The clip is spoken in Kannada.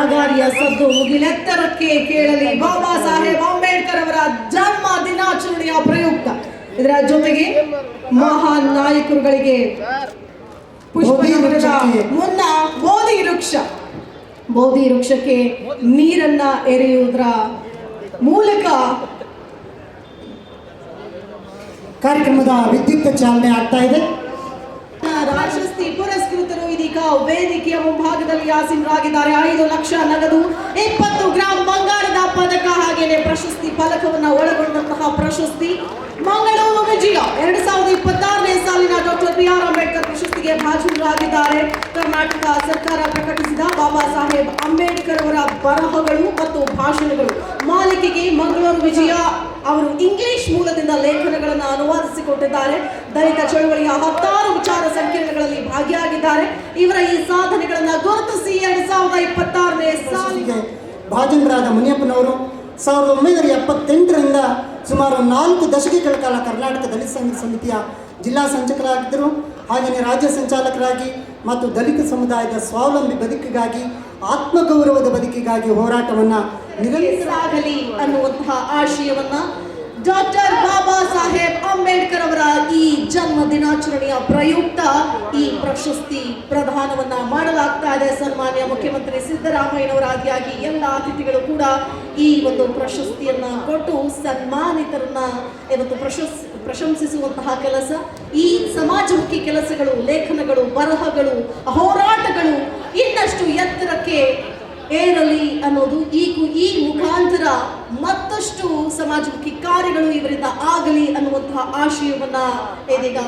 ನಗಾರಿಯ ಸದ್ದು ಮುಗಿಲೆತ್ತರಕ್ಕೆ ಕೇಳಲಿ. ಬಾಬಾ ಸಾಹೇಬ್ ಅಂಬೇಡ್ಕರ್ ಅವರ ಜನ್ಮ ದಿನಾಚರಣೆಯ ಪ್ರಯುಕ್ತ ಇದರ ಜೊತೆಗೆ ಮಹಾನ್ ನಾಯಕರುಗಳಿಗೆ ಪುಷ್ಪ ಮುನ್ನ ಬೋಧಿ ವೃಕ್ಷಕ್ಕೆ ನೀರನ್ನ ಎರೆಯುವುದರ ಮೂಲಕ ಕಾರ್ಯಕ್ರಮದ ವಿದ್ಯುಕ್ತ ಚಾಲನೆ ಆಗ್ತಾ ಇದೆ. ರಾಜಶ್ರೀ ಪುರಸ್ಕೃತರು ಇದೀಗ ವೇದಿಕೆಯ ಮುಂಭಾಗದಲ್ಲಿ ಆಸೀನರಾಗಿದ್ದಾರೆ. 5 ಲಕ್ಷ ನಗದು, 20 ಗ್ರಾಂ ಬಂಗಾರದ ಪದಕ ಹಾಗೇನೆ ಪ್ರಶಸ್ತಿ ಫಲಕವನ್ನು ಒಳಗೊಂಡಂತಹ ಪ್ರಶಸ್ತಿ ಮಂಗಳೂರು ವಿಜಯ 2026ನೇ ಸಾಲಿನ ಡಾಕ್ಟರ್ ಬಿ.ಆರ್. ಅಂಬೇಡ್ಕರ್ ಪ್ರಶಸ್ತಿಗೆ ಭಾಜನರಾಗಿದ್ದಾರೆ. ಕರ್ನಾಟಕ ಸರ್ಕಾರ ಪ್ರಕಟಿಸಿದ ಬಾಬಾ ಸಾಹೇಬ್ ಅಂಬೇಡ್ಕರ್ ಅವರ ಬರಹಗಳು ಮತ್ತು ಭಾಷಣಗಳು ಮಾಲಿಕೆಗೆ ಮಂಗಳೂರು ವಿಜಯ ಅವರು ಇಂಗ್ಲಿಷ್ ಮೂಲದಿಂದ ಲೇಖನಗಳನ್ನು ಅನುವಾದಿಸಿಕೊಟ್ಟಿದ್ದಾರೆ. ದಲಿತ ಚಳವಳಿಯ 16 ವಿಚಾರ ಸಂಕಿರಣಗಳಲ್ಲಿ ಭಾಗಿಯಾಗಿದ್ದಾರೆ. ಇವರ ಈ ಸಾಧನೆಗಳನ್ನು ಗುರುತಿಸಿ 2026ನೇ ಸಾಲಿಗೆ ಭಾಜನರಾದ ಮುನಿಯಪ್ಪನವರು 1978ರಿಂದ ಸುಮಾರು 4 ದಶಕಗಳ ಕಾಲ ಕರ್ನಾಟಕ ದಲಿತ ಸಂಘ ಸಮಿತಿಯ ಜಿಲ್ಲಾ ಸಂಚಾಲಕರಾಗಿದ್ದರು. ಹಾಗೆಯೇ ರಾಜ್ಯ ಸಂಚಾಲಕರಾಗಿ ಮತ್ತು ದಲಿತ ಸಮುದಾಯದ ಸ್ವಾವಲಂಬಿ ಬದುಕಿಗಾಗಿ, ಆತ್ಮಗೌರವದ ಬದುಕಿಗಾಗಿ ಹೋರಾಟವನ್ನು ನಿರಂತರವಾಗಲಿ ಅನ್ನುವಂತಹ ಆಶಯವನ್ನ ಡಾಕ್ಟರ್ ಬಾಬಾ ಸಾಹೇಬ್ ಅಂಬೇಡ್ಕರ್ ಅವರ ಈ ಜನ್ಮ ದಿನಾಚರಣೆಯ ಪ್ರಯುಕ್ತ ಈ ಪ್ರಶಸ್ತಿ ಪ್ರದಾನವನ್ನ ಮಾಡಲಾಗ್ತಾ ಇದೆ. ಸನ್ಮಾನ್ಯ ಮುಖ್ಯಮಂತ್ರಿ ಸಿದ್ದರಾಮಯ್ಯನವರ ಆದಿಯಾಗಿ ಎಲ್ಲ ಅತಿಥಿಗಳು ಕೂಡ ಈ ಒಂದು ಪ್ರಶಸ್ತಿಯನ್ನ ಕೊಟ್ಟು ಸನ್ಮಾನಿತರನ್ನ ಇವತ್ತು ಪ್ರಶಂಸಿಸುವಂತಹ ಕೆಲಸ, ಈ ಸಮಾಜಮುಖಿ ಕೆಲಸಗಳು, ಲೇಖನಗಳು, ಬರಹಗಳು, ಹೋರಾಟಗಳು ಇನ್ನಷ್ಟು ಎತ್ತರಕ್ಕೆ ಏರಲಿ ಅನ್ನೋದು ಈ ಮುಖಾಂತರ ಮತ್ತಷ್ಟು ಸಮಾಜಮುಖಿ ಕಾರ್ಯಗಳು ಇವರಿಂದ ಆಗಲಿ ಅನ್ನುವಂತಹ ಆಶಯವನ್ನ ಇದೀಗ